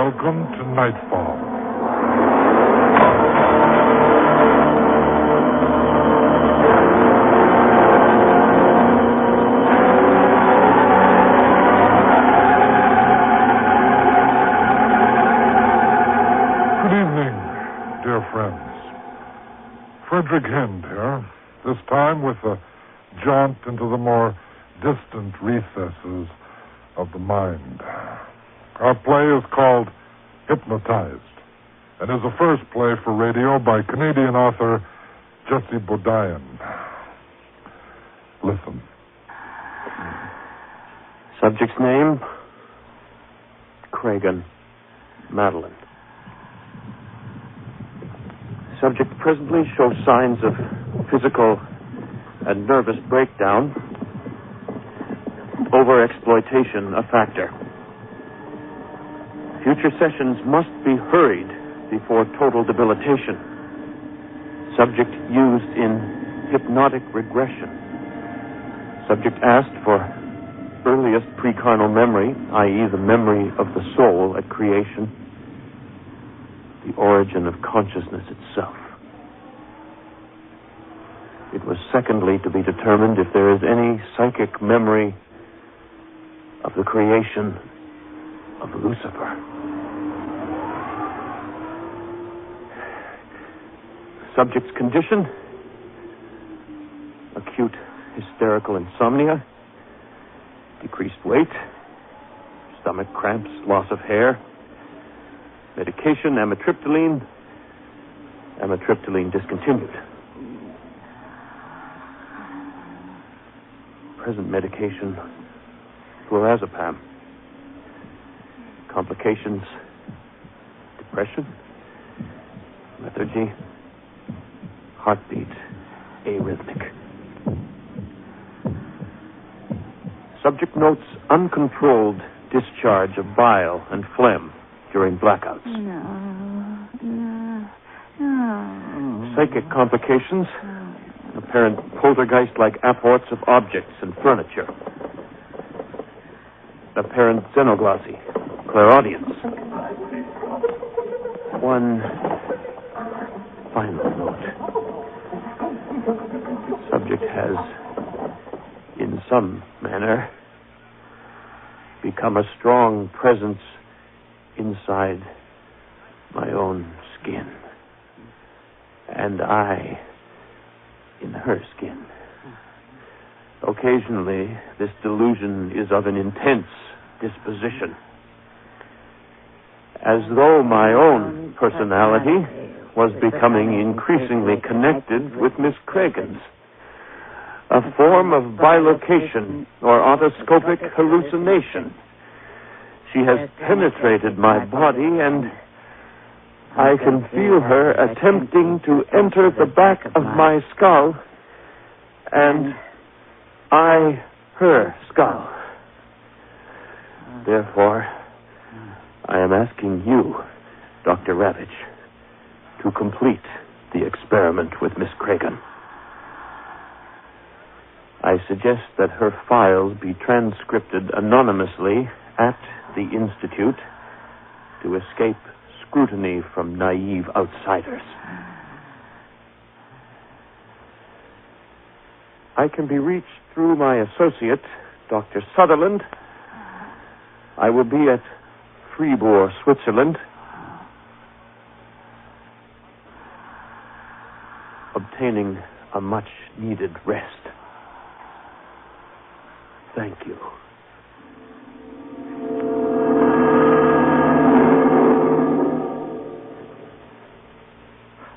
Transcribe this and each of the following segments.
Welcome to Nightfall. Good evening, dear friends. Frederick Hind here, this time with a jaunt into the more distant recesses of the mind. Our play is called Hypnotized and is a first play for radio by Canadian author Jesse Bodine. Listen. Subject's name? Cragen, Madeline. Subject presently shows signs of physical and nervous breakdown. Overexploitation a factor. Future sessions must be hurried before total debilitation. Subject used in hypnotic regression. Subject asked for earliest precarnal memory, i.e. the memory of the soul at creation, the origin of consciousness itself. It was secondly to be determined if there is any psychic memory of the creation of Lucifer. Subject's condition: acute hysterical insomnia, decreased weight, stomach cramps, loss of hair, medication, amitriptyline discontinued. Present medication, flurazepam. Complications: depression, lethargy, heartbeat arrhythmic. Subject notes uncontrolled discharge of bile and phlegm during blackouts. No. Psychic complications: apparent poltergeist-like apports of objects and furniture. Apparent xenoglossy, clairaudience. One final note. Subject has, in some manner, become a strong presence inside my own skin. And I in her skin. Occasionally, this delusion is of an intense disposition, as though my own personality was becoming increasingly connected with Miss Cragen's. A form of bilocation or autoscopic hallucination. She has penetrated my body, and I can feel her attempting to enter the back of my skull, and I her skull. Therefore, I am asking you, Dr. Ravitch, to complete the experiment with Miss Cragen. I suggest that her files be transcripted anonymously at the Institute to escape scrutiny from naive outsiders. I can be reached through my associate, Dr. Sutherland. I will be at Fribourg, Switzerland, obtaining a much-needed rest. Thank you.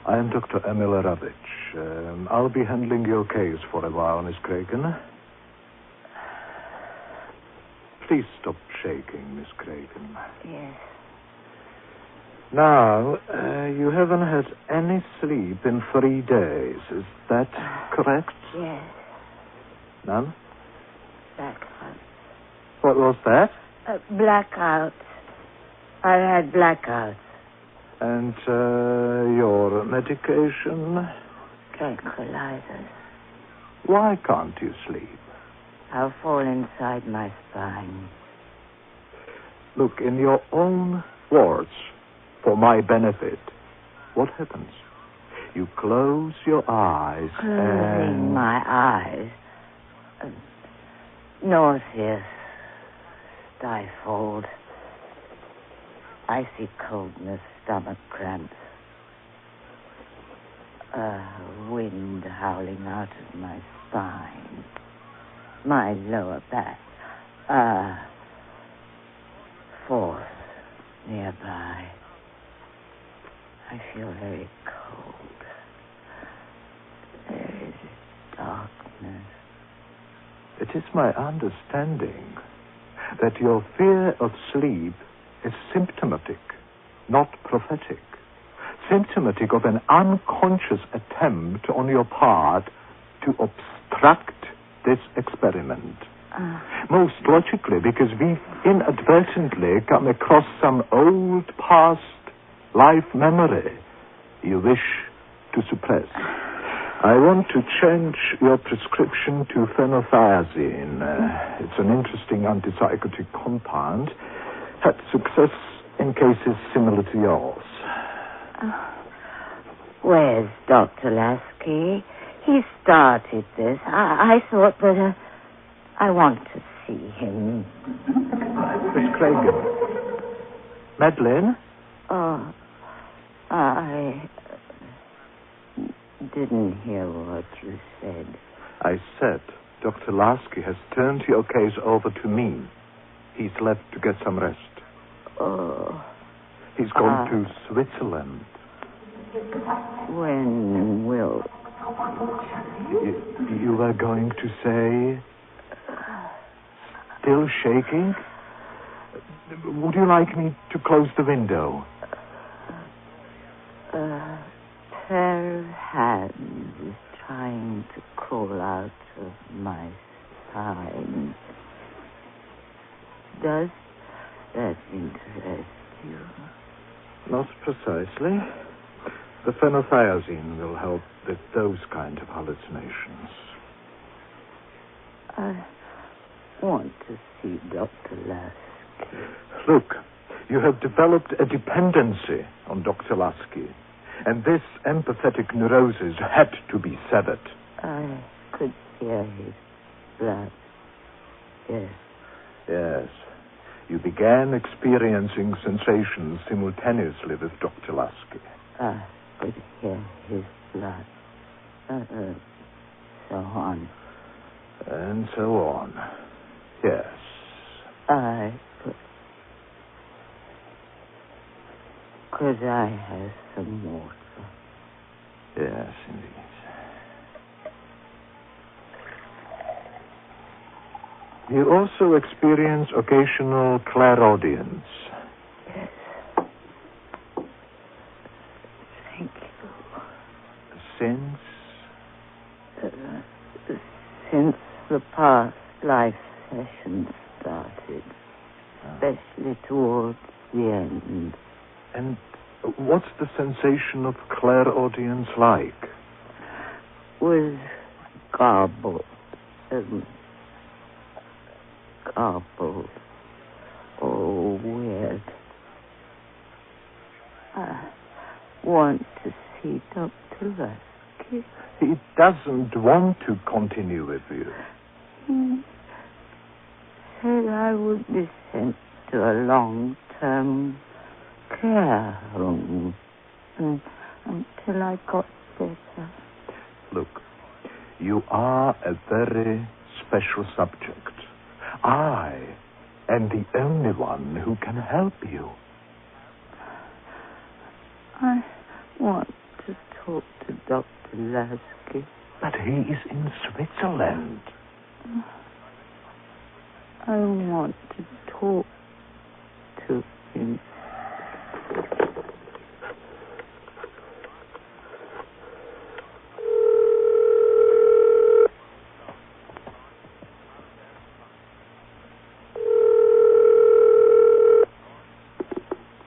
I am Dr. Emil Ravitch. I'll be handling your case for a while, Miss Cragen. Please stop shaking, Miss Cragen. Yes. Now, you haven't had any sleep in 3 days. Is that correct? Yes. None? Blackouts. What was that? Blackouts. I had blackouts. And your medication? Tranquilizers. Why can't you sleep? I'll fall inside my spine. Look, in your own words for my benefit, what happens? You close your eyes Closing my eyes. Nauseous. Stifled. Icy coldness, stomach cramps. Wind howling out of my spine. My lower back. Force nearby. I feel very cold. There is darkness. It is my understanding that your fear of sleep is symptomatic, not prophetic. Symptomatic of an unconscious attempt on your part to obstruct this experiment. Most logically, because we've inadvertently come across some old past life memory you wish to suppress. I want to change your prescription to phenothiazine. It's an interesting antipsychotic compound. Had success in cases similar to yours. Where's Dr. Lasky? He started this. I thought that I want to see him. Miss Cragen. Madeline? Oh, I didn't hear what you said. I said Dr. Lasky has turned your case over to me. He's left to get some rest. Oh. He's gone to Switzerland. When will... You were going to say... Still shaking? Would you like me to close the window? Pair of hands is trying to crawl out of my spine. Does that interest you? Not precisely. The phenothiazine will help with those kind of hallucinations. I want to see Dr. Lasky. Look, you have developed a dependency on Dr. Lasky, and this empathetic neurosis had to be severed. I could hear his blood. Yes. Yes. You began experiencing sensations simultaneously with Dr. Lasky. I could hear his blood. So on. And so on. Yes. I could I have some water? Yes, indeed. You also experience occasional clairaudience. Yes. Thank you. Since the past life session started, especially towards the end. And what's the sensation of clairaudience like? Was garbled. Garbled. Oh, weird. I want to see Dr. Lasky. He doesn't want to continue with you. He said I would be sent to a long-term care home until I got better. Look, you are a very special subject. I am the only one who can help you. I want to talk to Dr. Lasky. But he is in Switzerland. I want to talk to him.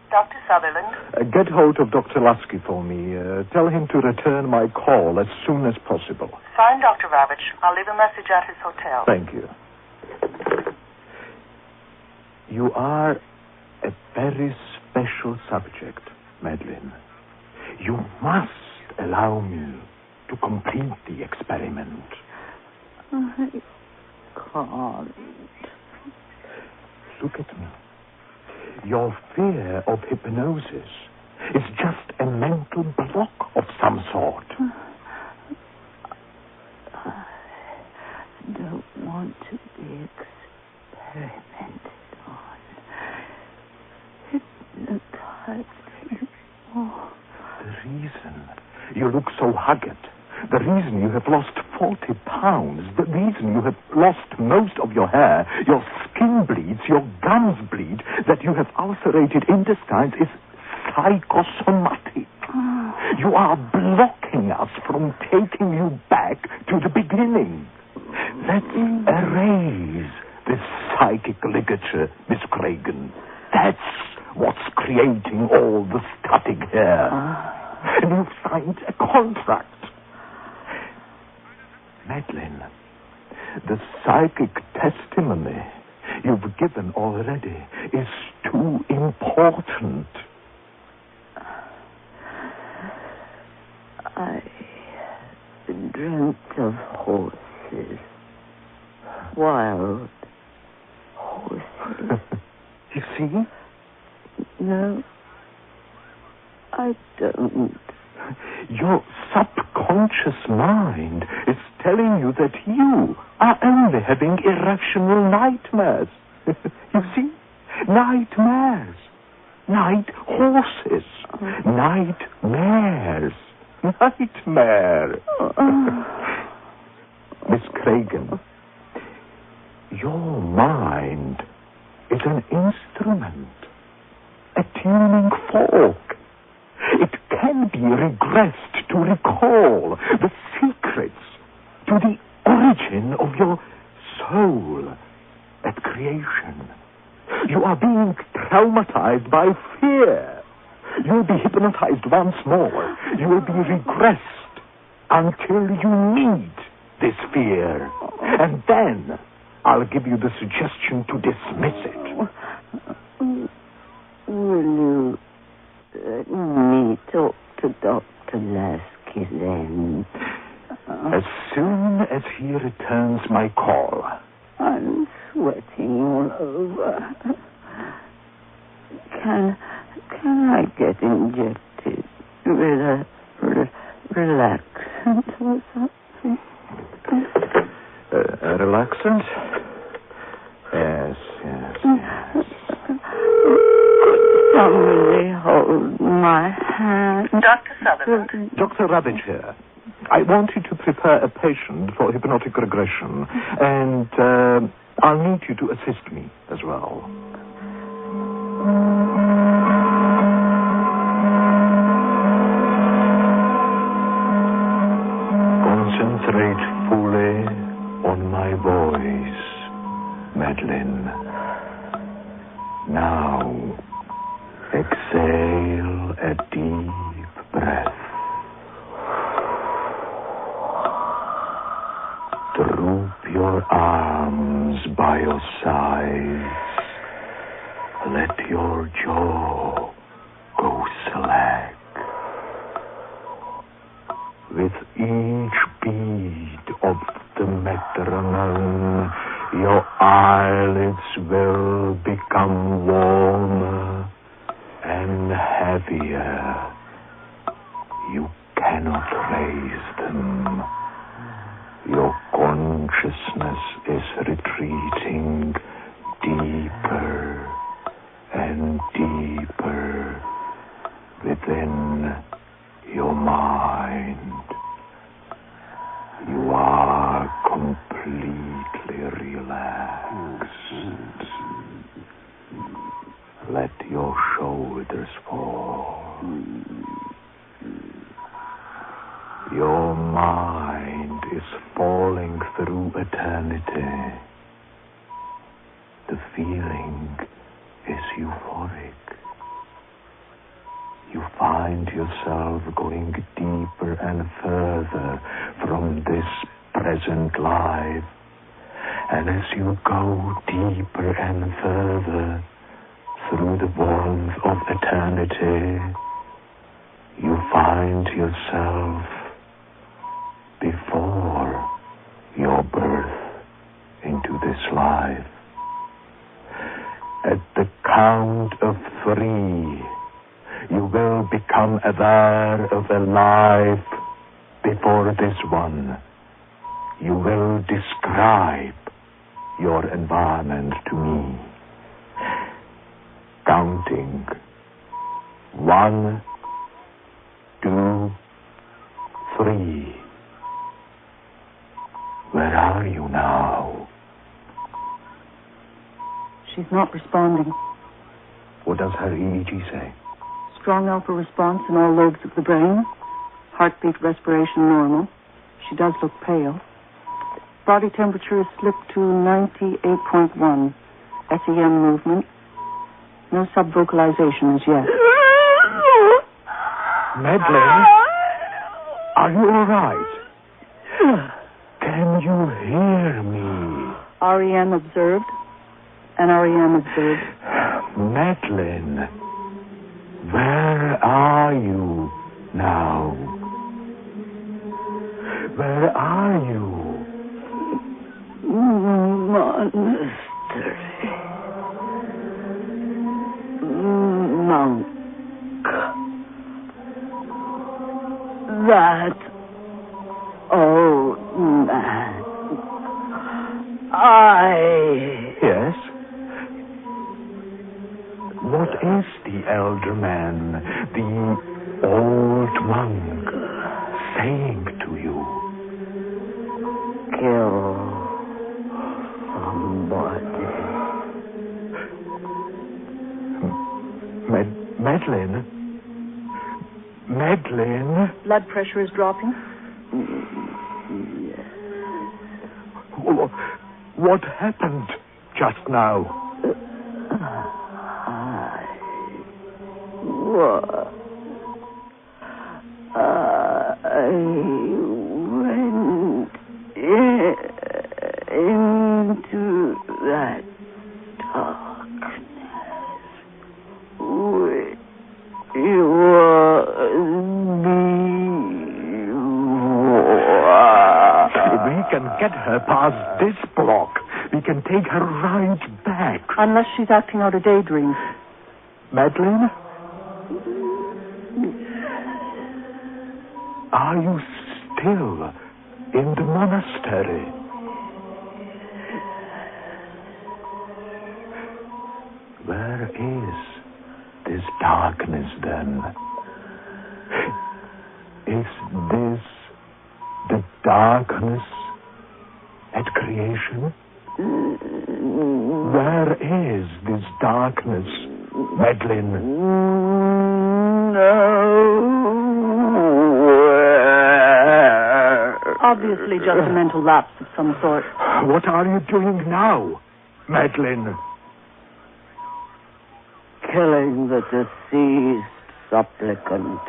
Dr. Sutherland? Get hold of Dr. Lasky for me. Tell him to return my call as soon as possible. Signed, Dr. Ravitch. I'll leave a message at his hotel. Thank you. You are a very special subject, Madeline. You must allow me to complete the experiment. I can't. Look at me. Your fear of hypnosis is just a mental block of some sort. I don't want to be experimented on. Hypnotized anymore. The reason you look so haggard, the reason you have lost 40 pounds, the reason you have lost most of your hair, your skin bleeds, your gums bleed, that you have ulcerated intestines is psychosomatic. You are blocking us from taking you back to the beginning. Let's erase this psychic ligature, Miss Cragen. That's what's creating all the static here. And you've signed a contract. Madeline, the psychic testimony you've given already is too important. I dreamt of horses. Wild horses. You see? No, I don't. Your subconscious mind is telling you that you are only having irrational nightmares. You see? Nightmares. Night horses. Nightmares. Nightmare. Miss Cragen, your mind is an instrument, a tuning fork. It can be regressed to recall the secrets to the origin of your soul at creation. You are being traumatized by fear. You'll be hypnotized once more. You will be regressed until you meet this fear. And then I'll give you the suggestion to dismiss it. Will you let me talk to Dr. Lasky then? As soon as he returns my call. I'm sweating all over. Can I get injected with a relaxant or something? A relaxant? Yes. Somebody hold my hand. Dr. Sutherland. Dr. Ravage here. I want you to prepare a patient for hypnotic regression, and I'll need you to assist me as well. Concentrate fully on my voice, Madeline. Now, exhale a deep breath. Droop your arms by your sides. Let your jaw go slack. With each beat of the metronome, your eyelids will become warmer and heavier. You cannot raise them. Your consciousness is retreating deeper and deeper within your mind. You are completely relaxed. Let your shoulders fall. Your mind is falling through eternity. The feeling is euphoric. You find yourself going deeper and further from this present life. And as you go deeper and further, through the warmth of eternity, you find yourself before your birth into this life. At the count of 3, you will become aware of a life before this one. You will describe your environment to me. Counting. 1, 2, 3. Where are you now? She's not responding. What does her EEG say? Strong alpha response in all lobes of the brain. Heartbeat, respiration normal. She does look pale. Body temperature has slipped to 98.1. SEM movement. No subvocalization as yet. Madeline, are you all right? Can you hear me? REM observed. And REM observed. Madeline, where are you now? Where are you? Monastery. Monk. That old man. Yes? What is the elder man, the old monk, saying to you? Kill somebody. Madeline? Madeline? Blood pressure is dropping. Yes. What happened just now? I went into that darkness, which was before. We can get her past this block. We can take her right back. Unless she's acting out a daydream. Madeline? Are you still in the monastery? Where is this darkness then? Is this the darkness at creation? Where is this darkness, Madeline? Obviously just a mental lapse of some sort. What are you doing now, Madeline? Killing the deceased supplicant.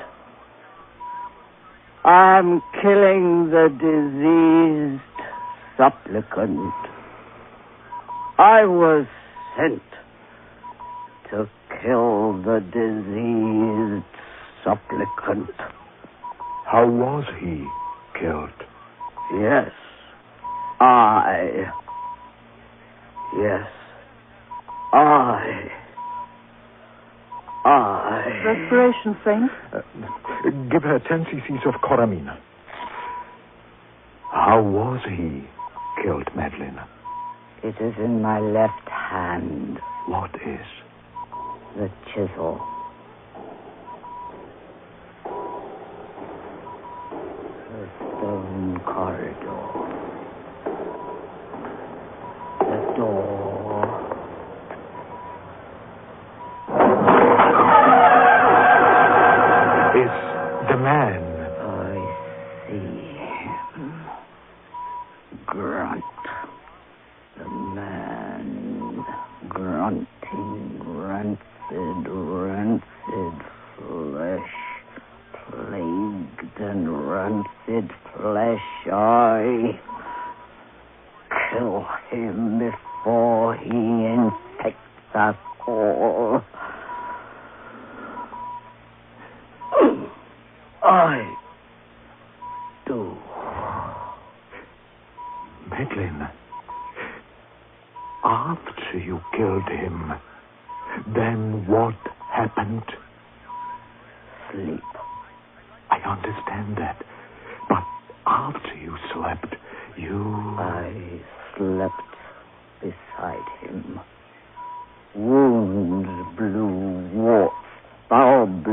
I'm killing the diseased supplicant. I was sent to kill the diseased supplicant. How was he killed? Yes, Yes, I. Respiration faint. Give her 10 cc's of Coramine. How was he killed, Madeline? It is in my left hand. What is? The chisel. The stone corridor. The door. Is the man? I see him. Grunt. The man grunting, rancid flesh. Plagued and rancid flesh, I kill him before he infects us all. I do. Madeline, after you killed him, then what happened? Sleep. I understand that. But after you slept, I slept beside him. Wounds blew, warts bobbed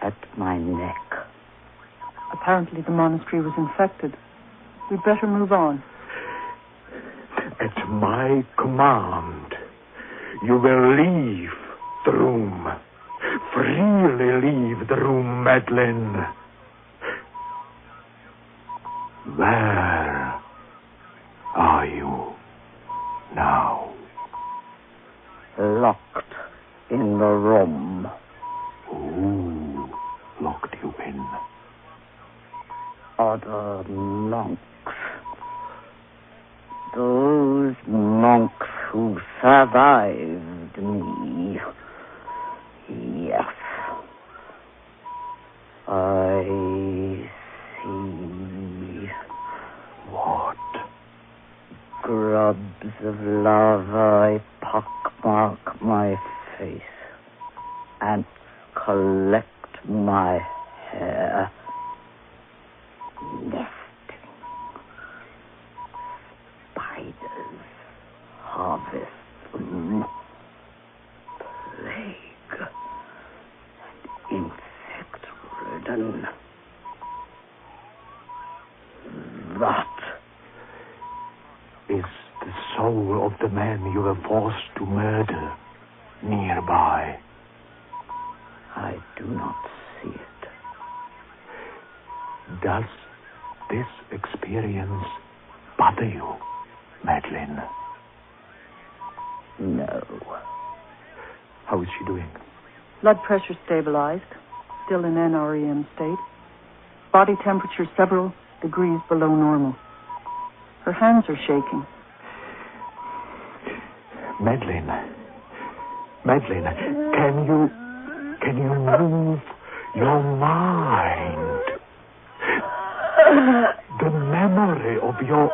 at my neck. Apparently the monastery was infected. We'd better move on. at my command, you will leave the room. Freely leave the room, Madeline. Where are you now? Locked in the room. Who locked you in? Other monks. Those monks who survived me. Yes. I see. What? Grubs of lava pockmark my face and collect my hair. Nesting. Spiders harvest them. Plague and insect-ridden. That is the soul of the man you were forced to murder nearby. I do not see it. Does this experience bother you, Madeline? No. How is she doing? Blood pressure stabilized. Still in NREM state. Body temperature several degrees below normal. Her hands are shaking. Madeline, can you move your mind? The memory of your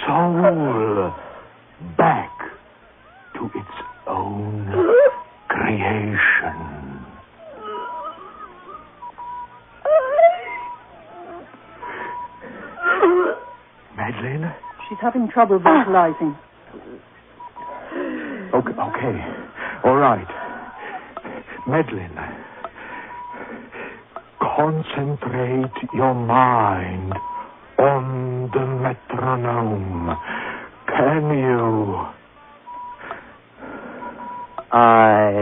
soul back to its own creation. Madeline? She's having trouble vocalizing. Okay. All right. Madeline, concentrate your mind on the metronome. Can you? I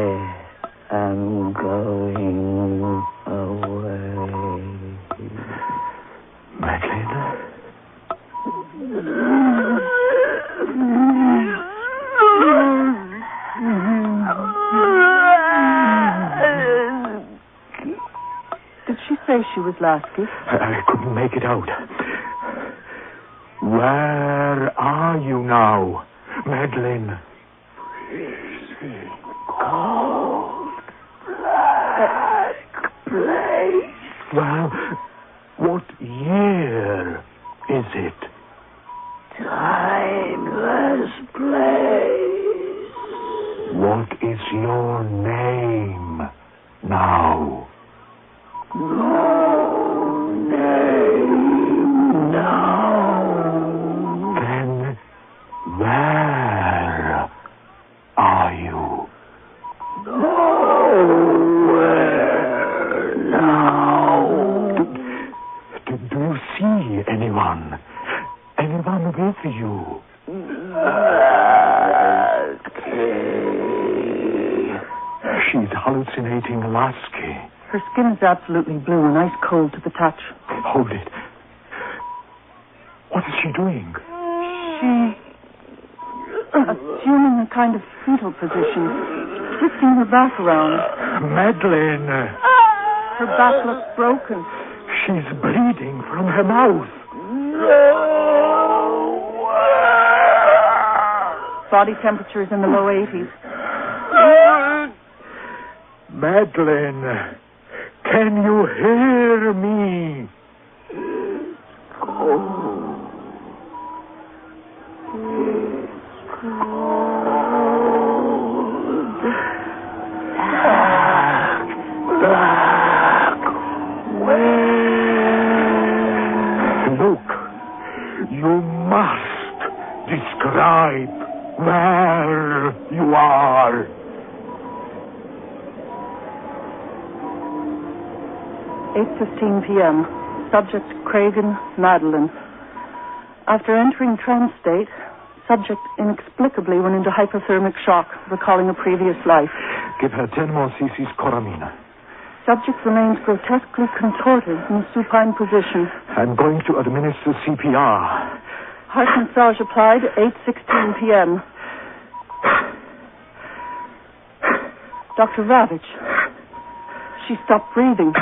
am going away. Madeline? Did she say she was Lasky? I couldn't make it out. Where are you now, Madeline? Freezing cold, black place. Well, what year is it? Timeless place. What is your name now? No name now. Then where are you? Nowhere now. Do you see anyone? Anyone with you? She's hallucinating Lasky. Her skin is absolutely blue and ice cold to the touch. Hold it. What is she doing? She's assuming a kind of fetal position, twisting her back around. Madeline! Her back looks broken. She's bleeding from her mouth. Body temperature is in the low 80s. Madeline, Can you hear me? Look, you must describe where you are. 8:15 p.m. Subject Cragen, Madeline. After entering trance state, subject inexplicably went into hypothermic shock, recalling a previous life. Give her 10 more cc's Coramina. Subject remains grotesquely contorted in a supine position. I'm going to administer CPR. Heart massage applied, 8:16 p.m. Dr. Ravitch. She stopped breathing.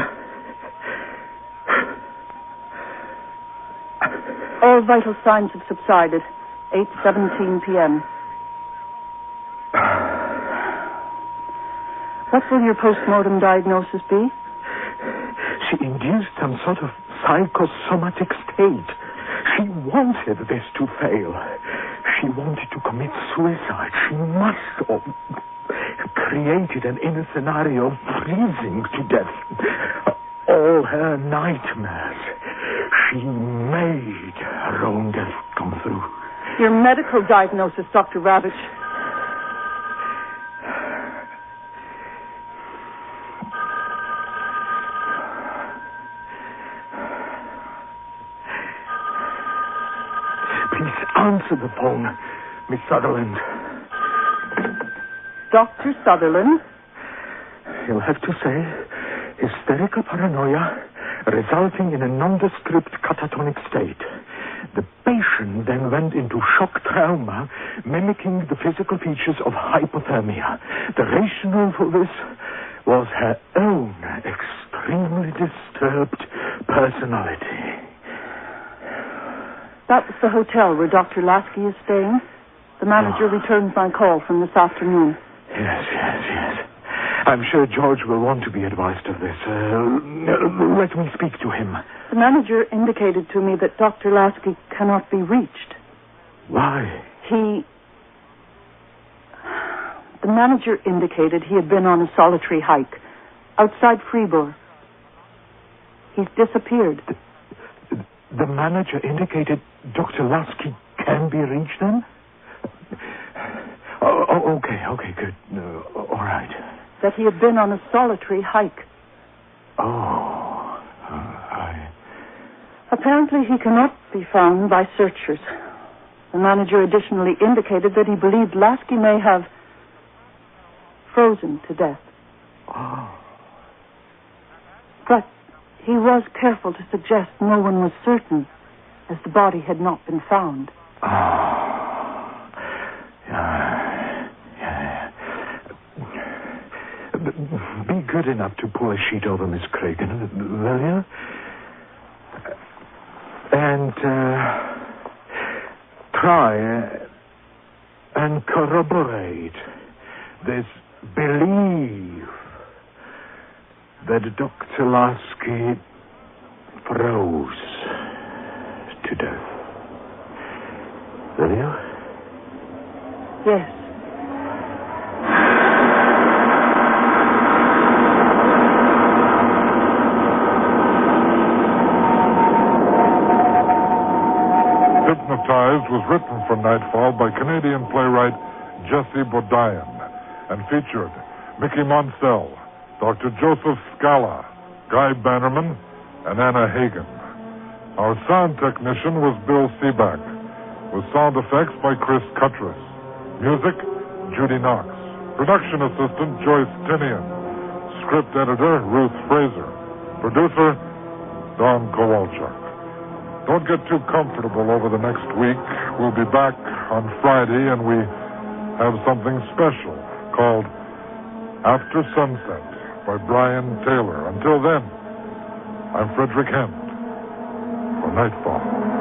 All vital signs have subsided, 8:17 p.m. What will your postmortem diagnosis be? She induced some sort of psychosomatic state. She wanted this to fail. She wanted to commit suicide. She must have created an inner scenario of freezing to death. All her nightmares. She made her own death come through. Your medical diagnosis, Dr. Ravitch. Please answer the phone, Miss Sutherland. Dr. Sutherland? You'll have to say hysterical paranoia resulting in a nondescript catatonic state. The patient then went into shock trauma, mimicking the physical features of hypothermia. The rationale for this was her own extremely disturbed personality. That was the hotel where Dr. Lasky is staying. The manager returned my call from this afternoon. Yes. I'm sure George will want to be advised of this. Let me speak to him. The manager indicated to me that Dr. Lasky cannot be reached. Why? The manager indicated he had been on a solitary hike outside Fribourg. He's disappeared. The manager indicated Dr. Lasky can be reached then? Okay, good. All right. That he had been on a solitary hike. Apparently he cannot be found by searchers. The manager additionally indicated that he believed Lasky may have frozen to death. But he was careful to suggest no one was certain, as the body had not been found. Be good enough to pull a sheet over Miss Cragen, will you? And try and corroborate this belief that Dr. Lasky froze to death. Will you? Yes. Hypnotized was written for Nightfall by Canadian playwright Jesse Bodine and featured Mickey Monsell, Dr. Joseph Scala, Guy Bannerman, and Anna Hagen. Our sound technician was Bill Seaback, with sound effects by Chris Cuttress. Music, Judy Knox. Production assistant, Joyce Tinian. Script editor, Ruth Fraser. Producer, Don Kowalchuk. Don't get too comfortable over the next week. We'll be back on Friday, and we have something special called After Sunset by Brian Taylor. Until then, I'm Frederick Hent for Nightfall.